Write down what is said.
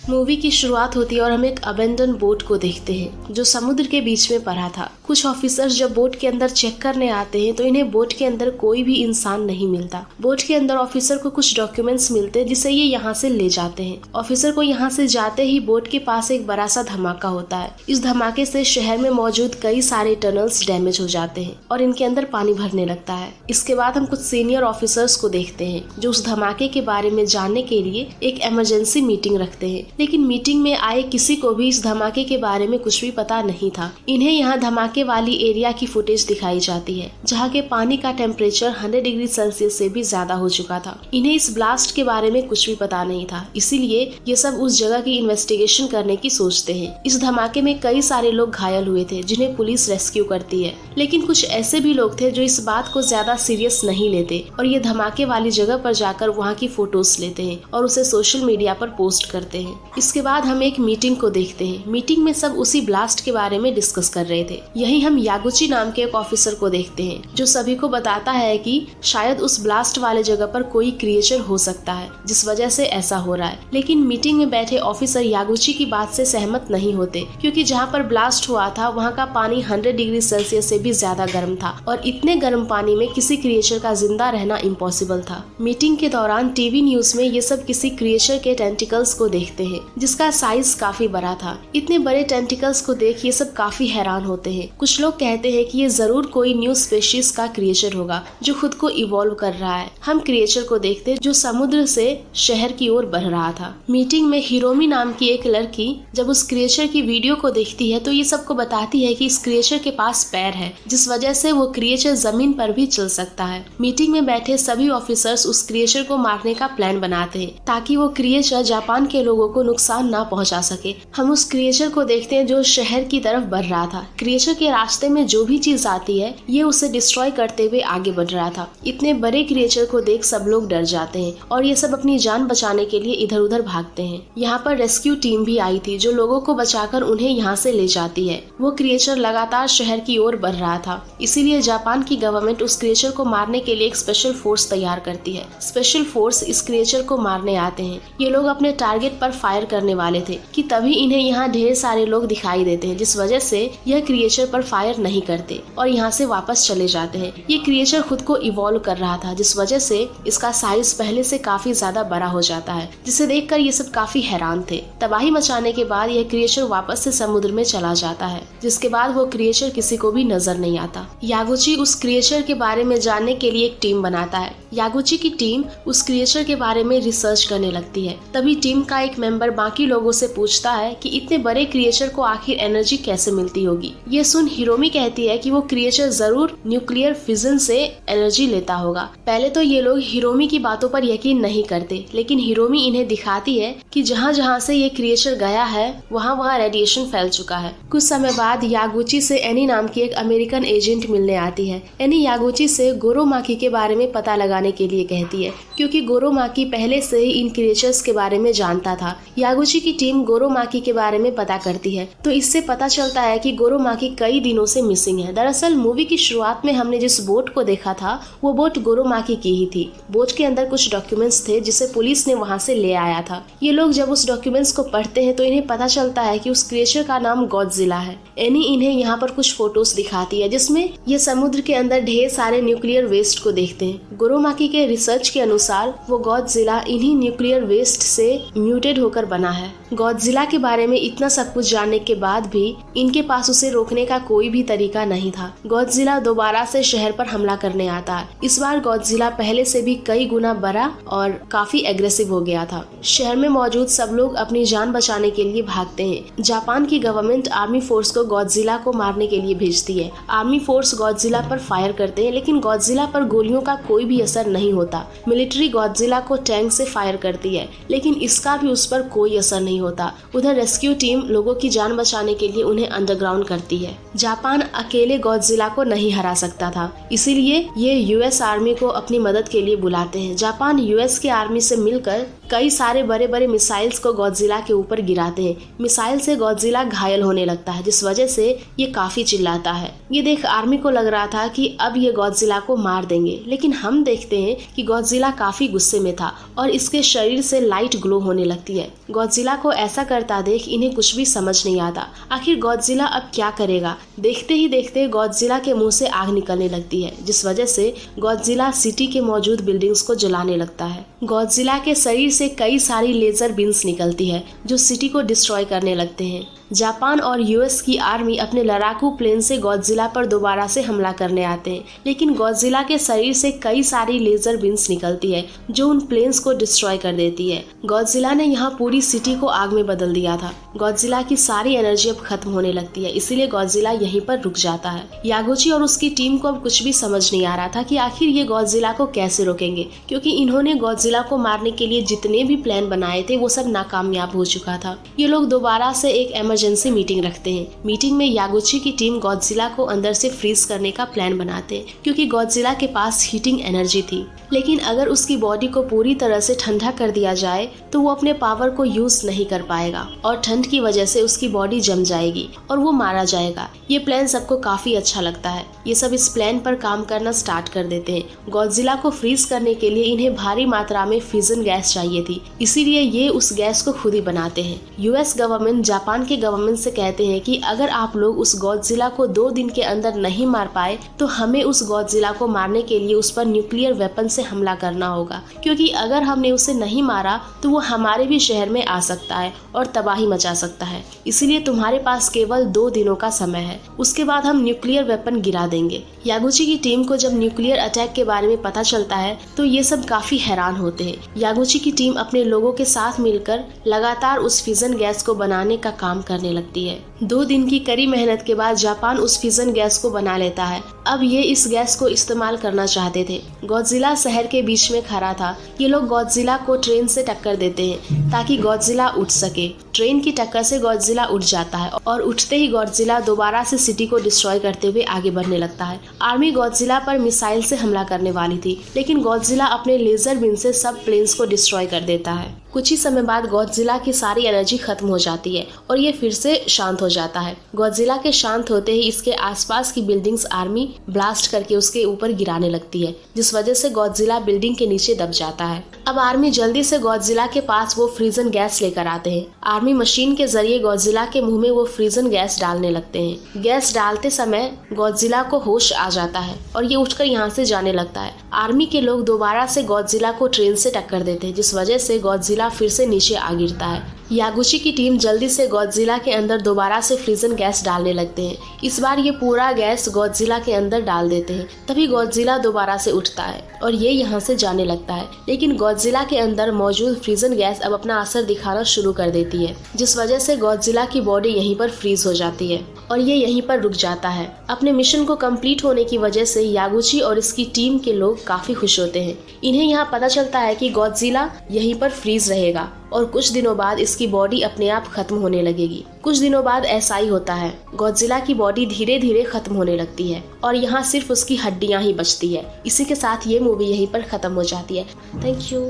Movie की शुरुआत होती है और हम एक अबेंडन बोट को देखते हैं जो समुद्र के बीच में पड़ा था। कुछ ऑफिसर्स जब बोट के अंदर चेक करने आते हैं तो इन्हें बोट के अंदर कोई भी इंसान नहीं मिलता। बोट के अंदर ऑफिसर को कुछ डॉक्यूमेंट्स मिलते हैं जिसे ये यहाँ से ले जाते हैं। ऑफिसर को यहाँ से जाते ही बोट के पास एक बड़ा सा धमाका होता है। इस धमाके से शहर में मौजूद कई सारे टनल्स डैमेज हो जाते हैं और इनके अंदर पानी भरने लगता है। इसके बाद हम कुछ सीनियर ऑफिसर्स को देखते हैं जो उस धमाके के बारे में जानने के लिए एक इमरजेंसी मीटिंग रखते हैं, लेकिन मीटिंग में आए किसी को भी इस धमाके के बारे में कुछ भी पता नहीं था। इन्हें यहाँ धमाके वाली एरिया की फुटेज दिखाई जाती है जहाँ के पानी का टेम्परेचर 100 डिग्री सेल्सियस से भी ज्यादा हो चुका था। इन्हें इस ब्लास्ट के बारे में कुछ भी पता नहीं था, इसीलिए ये सब उस जगह की इन्वेस्टिगेशन करने की सोचते हैं। इस धमाके में कई सारे लोग घायल हुए थे जिन्हें पुलिस रेस्क्यू करती है, लेकिन कुछ ऐसे भी लोग थे जो इस बात को ज्यादा सीरियस नहीं लेते और ये धमाके वाली जगह पर जाकर वहाँ की फोटोज लेते हैं और उसे सोशल मीडिया पर पोस्ट करते हैं। इसके बाद हम एक मीटिंग को देखते हैं। मीटिंग में सब उसी ब्लास्ट के बारे में डिस्कस कर रहे थे। यही हम यागुची नाम के एक ऑफिसर को देखते हैं जो सभी को बताता है कि शायद उस ब्लास्ट वाले जगह पर कोई क्रिएचर हो सकता है जिस वजह से ऐसा हो रहा है। लेकिन मीटिंग में बैठे ऑफिसर यागुची की बात से सहमत नहीं होते क्योंकि जहाँ पर ब्लास्ट हुआ था वहाँ का पानी 100 डिग्री सेल्सियस से भी ज्यादा गर्म था और इतने गर्म पानी में किसी क्रिएचर का जिंदा रहना इम्पॉसिबल था। मीटिंग के दौरान टीवी न्यूज में ये सब किसी क्रिएचर के टेंटिकल्स को देखते हैं जिसका साइज काफी बड़ा था। इतने बड़े टेंटिकल्स को देख ये सब काफी हैरान होते हैं। कुछ लोग कहते हैं कि ये जरूर कोई न्यू स्पेशीज का क्रिएचर होगा जो खुद को इवॉल्व कर रहा है। हम क्रिएचर को देखते हैं जो समुद्र से शहर की ओर बढ़ रहा था। मीटिंग में हिरोमी नाम की एक लड़की जब उस क्रिएचर की वीडियो को देखती है तो ये सबको बताती है कि इस क्रिएचर के पास पैर है जिस वजह से वो क्रिएचर जमीन पर भी चल सकता है। मीटिंग में बैठे सभी ऑफिसर्स उस क्रिएचर को मारने का प्लान बनाते हैं ताकि वो क्रिएचर जापान के लोगों को नुकसान ना पहुंचा सके। हम उस क्रिएचर को देखते हैं जो शहर की तरफ बढ़ रहा था। क्रिएचर के रास्ते में जो भी चीज आती है ये उसे डिस्ट्रॉय करते हुए आगे बढ़ रहा था। इतने बड़े क्रिएचर को देख सब लोग डर जाते हैं और ये सब अपनी जान बचाने के लिए इधर उधर भागते हैं। यहाँ पर रेस्क्यू टीम भी आई थी जो लोगों को बचाकर उन्हें यहाँ से ले जाती है। वो क्रिएचर लगातार शहर की ओर बढ़ रहा था, इसीलिए जापान की गवर्नमेंट उस क्रिएचर को मारने के लिए एक स्पेशल फोर्स तैयार करती है। स्पेशल फोर्स इस क्रिएचर को मारने आते हैं। ये लोग अपने टारगेट पर फायर करने वाले थे कि तभी इन्हें यहाँ ढेर सारे लोग दिखाई देते हैं जिस वजह से यह क्रिएचर पर फायर नहीं करते और यहाँ से वापस चले जाते हैं। ये क्रिएचर खुद को इवॉल्व कर रहा था जिस वजह से इसका साइज पहले से काफी ज्यादा बड़ा हो जाता है जिसे देखकर ये सब काफी हैरान थे। तबाही मचाने के बाद यह क्रिएचर वापस से समुद्र में चला जाता है जिसके बाद वो क्रिएचर किसी को भी नजर नहीं आता। यागुची उस क्रिएचर के बारे में जानने के लिए एक टीम बनाता है। यागुची की टीम उस क्रिएचर के बारे में रिसर्च करने लगती है। तभी टीम का एक मेंबर बाकी लोगों से पूछता है कि इतने बड़े क्रिएचर को आखिर एनर्जी कैसे मिलती होगी। ये सुन हिरोमी कहती है कि वो क्रिएचर जरूर न्यूक्लियर फिजन से एनर्जी लेता होगा। पहले तो ये लोग हिरोमी की बातों पर यकीन नहीं करते, लेकिन हिरोमी इन्हें दिखाती है कि जहाँ जहाँ से ये क्रिएचर गया है वहाँ वहाँ रेडिएशन फैल चुका है। कुछ समय बाद यागुची से एनी नाम की एक अमेरिकन एजेंट मिलने आती है। एनी यागुची से गोरोमाकी के बारे में पता लगाने के लिए कहती है क्योंकि गोरोमाकी पहले से ही इन क्रिएचर्स के बारे में जानता था। यागुची की टीम गोरोमाकी के बारे में पता करती है तो इससे पता चलता है कि गोरोमाकी कई दिनों से मिसिंग है। दरअसल मूवी की शुरुआत में हमने जिस बोट को देखा था वो बोट गोरोमाकी की ही थी। बोट के अंदर कुछ डॉक्यूमेंट्स थे जिसे पुलिस ने वहाँ से ले आया था। ये लोग जब उस डॉक्यूमेंट्स को पढ़ते हैं तो इन्हें पता चलता है कि उस क्रिएचर का नाम गॉडजिला है। एनी इन्हें यहाँ पर कुछ फोटोज दिखाती है जिसमें ये समुद्र के अंदर ढेर सारे न्यूक्लियर वेस्ट को देखते हैं। गोरोमाकी के रिसर्च के अनुसार वो गॉडजिला इन्हीं न्यूक्लियर वेस्ट से म्यूटेड होकर बना है। गॉडजिला के बारे में इतना सब कुछ जानने के बाद भी इनके पास उसे रोकने का कोई भी तरीका नहीं था। गॉडजिला दोबारा से शहर पर हमला करने आता है। इस बार गॉडजिला पहले से भी कई गुना बड़ा और काफी एग्रेसिव हो गया था। शहर में मौजूद सब लोग अपनी जान बचाने के लिए भागते हैं। जापान की गवर्नमेंट आर्मी फोर्स को गॉडजिला को मारने के लिए भेजती है। आर्मी फोर्स गॉडजिला पर फायर करते हैं लेकिन गॉडजिला पर गोलियों का कोई भी असर नहीं होता। मिलिट्री गॉडजिला को टैंक से फायर करती है लेकिन इसका भी उस पर कोई असर नहीं होता। उधर रेस्क्यू टीम लोगों की जान बचाने के लिए उन्हें अंडरग्राउंड करती है। जापान अकेले गॉडजिला को नहीं हरा सकता था, इसीलिए ये यूएस आर्मी को अपनी मदद के लिए बुलाते हैं। जापान यूएस के आर्मी से मिलकर कई सारे बड़े बड़े मिसाइल्स को गॉडजिला के ऊपर गिराते हैं। मिसाइल से गॉडजिला घायल होने लगता है जिस वजह से ये काफी चिल्लाता है। ये देख आर्मी को लग रहा था कि अब ये गॉडजिला को मार देंगे, लेकिन हम देखते हैं कि गॉडजिला काफी गुस्से में था और इसके शरीर से लाइट ग्लो होने लगती है। गॉडजिला को ऐसा करता देख इन्हें कुछ भी समझ नहीं आता। आखिर गॉडजिला अब क्या करेगा। देखते ही देखते गॉडजिला के मुंह से आग निकलने लगती है, जिस वजह से गॉडजिला सिटी के मौजूद बिल्डिंग्स को जलाने लगता है। गॉडजिला के शरीर से कई सारी लेजर बीन्स निकलती है जो सिटी को डिस्ट्रॉय करने लगते हैं। जापान और यूएस की आर्मी अपने लड़ाकू प्लेन से गॉडजिला पर दोबारा से हमला करने आते हैं, लेकिन गॉडजिला के शरीर से कई सारी लेजर बीन्स निकलती है जो उन प्लेन्स को डिस्ट्रॉय कर देती है। गॉडजिला ने यहाँ पूरी सिटी को आग में बदल दिया था। गॉडजिला की सारी एनर्जी अब खत्म होने लगती है, इसीलिए गॉडजिला यहीं पर रुक जाता है। यागुची और उसकी टीम को अब कुछ भी समझ नहीं आ रहा था कि आखिर ये गॉडजिला को कैसे रोकेंगे, क्योंकि इन्होंने गॉडजिला को मारने के लिए जितने भी प्लान बनाए थे वो सब नाकामयाब हो चुका था। ये लोग दोबारा से एक इमरजेंसी मीटिंग रखते हैं। मीटिंग में यागुची की टीम गॉडजिला को अंदर से फ्रीज करने का प्लान बनाते हैं, क्योंकि गॉडजिला के पास हीटिंग एनर्जी थी, लेकिन अगर उसकी बॉडी को पूरी तरह से ठंडा कर दिया जाए तो वो अपने पावर को यूज नहीं कर पाएगा और ठंड की वजह से उसकी बॉडी जम जाएगी और वो मारा जाएगा। ये प्लान सबको काफी अच्छा लगता है। ये सब इस प्लान पर काम करना स्टार्ट कर देते हैं। गॉडजिला को फ्रीज करने के लिए इन्हें भारी मात्रा में फिजन गैस चाहिए थी, इसीलिए ये उस गैस को खुद ही बनाते हैं। यूएस गवर्नमेंट जापान के गवर्नमेंट से कहते हैं कि अगर आप लोग उस गॉडजिला को 2 दिन के अंदर नहीं मार पाए तो हमें उस गॉडजिला को मारने के लिए उस पर न्यूक्लियर वेपन से हमला करना होगा, क्योंकि अगर हमने उसे नहीं मारा तो वो हमारे भी शहर में आ सकता है और तबाही मचा सकता है। इसीलिए तुम्हारे पास केवल 2 दिनों का समय है, उसके बाद हम न्यूक्लियर वेपन गिरा देंगे। यागुची की टीम को जब न्यूक्लियर अटैक के बारे में पता चलता है तो ये सब काफी हैरान होते हैं। यागुची की टीम अपने लोगों के साथ मिलकर लगातार उस फिजन गैस को बनाने का काम करने लगती है। 2 दिन की कड़ी मेहनत के बाद जापान उस फिजन गैस को बना लेता है। अब ये इस गैस को इस्तेमाल करना चाहते थे। गॉडजिला शहर के बीच में खड़ा था। ये लोग गॉडजिला को ट्रेन से टक्कर देते हैं ताकि गॉडजिला उठ सके। ट्रेन की टक्कर से गॉडजिला उठ जाता है और उठते ही गॉडजिला दोबारा से सिटी को डिस्ट्रॉय करते हुए आगे बढ़ने लगता है। आर्मी गॉडजिला पर मिसाइल से हमला करने वाली थी, लेकिन गॉडजिला अपने लेजर बीम से सब प्लेन्स को डिस्ट्रॉय कर देता है। कुछ ही समय बाद गॉडजिला की सारी एनर्जी खत्म हो जाती है और ये फिर से शांत हो जाता है। गॉडजिला के शांत होते ही इसके आसपास की बिल्डिंग्स आर्मी ब्लास्ट करके उसके ऊपर गिराने लगती है, जिस वजह से गॉडजिला बिल्डिंग के नीचे दब जाता है। अब आर्मी जल्दी से गॉडजिला के पास वो फ्रीजन गैस लेकर आते हैं। आर्मी मशीन के जरिए गॉडजिला के मुंह में वो फ्रीजन गैस डालने लगते हैं। गैस डालते समय गॉडजिला को होश आ जाता है और ये उठकर यहाँ से जाने लगता है। आर्मी के लोग दोबारा से गॉडजिला को ट्रेन से टक्कर देते हैं, जिस वजह से गॉडजिला फिर से नीचे आ गिरता है। यागुची की टीम जल्दी से गॉडजिला के अंदर दोबारा से फ्रीजन गैस डालने लगते हैं। इस बार ये पूरा गैस गॉडजिला के अंदर डाल देते हैं। तभी गॉडजिला दोबारा से उठता है और ये यहाँ से जाने लगता है, लेकिन गॉडजिला के अंदर मौजूद फ्रीजन गैस अब अपना असर दिखाना शुरू कर देती है, जिस वजह से गॉडजिला की बॉडी यहीं पर फ्रीज हो जाती है और ये यहीं पर रुक जाता है। अपने मिशन को कंप्लीट होने की वजह से यागुची और इसकी टीम के लोग काफी खुश होते हैं। इन्हें यहाँ पता चलता है कि गॉडजिला यहीं पर फ्रीज रहेगा और कुछ दिनों बाद इसकी बॉडी अपने आप खत्म होने लगेगी। कुछ दिनों बाद ऐसा ही होता है। गॉडजिला की बॉडी धीरे धीरे खत्म होने लगती है और यहाँ सिर्फ उसकी हड्डियां ही बचती है। इसी के साथ ये मूवी यहीं पर खत्म हो जाती है। Thank you.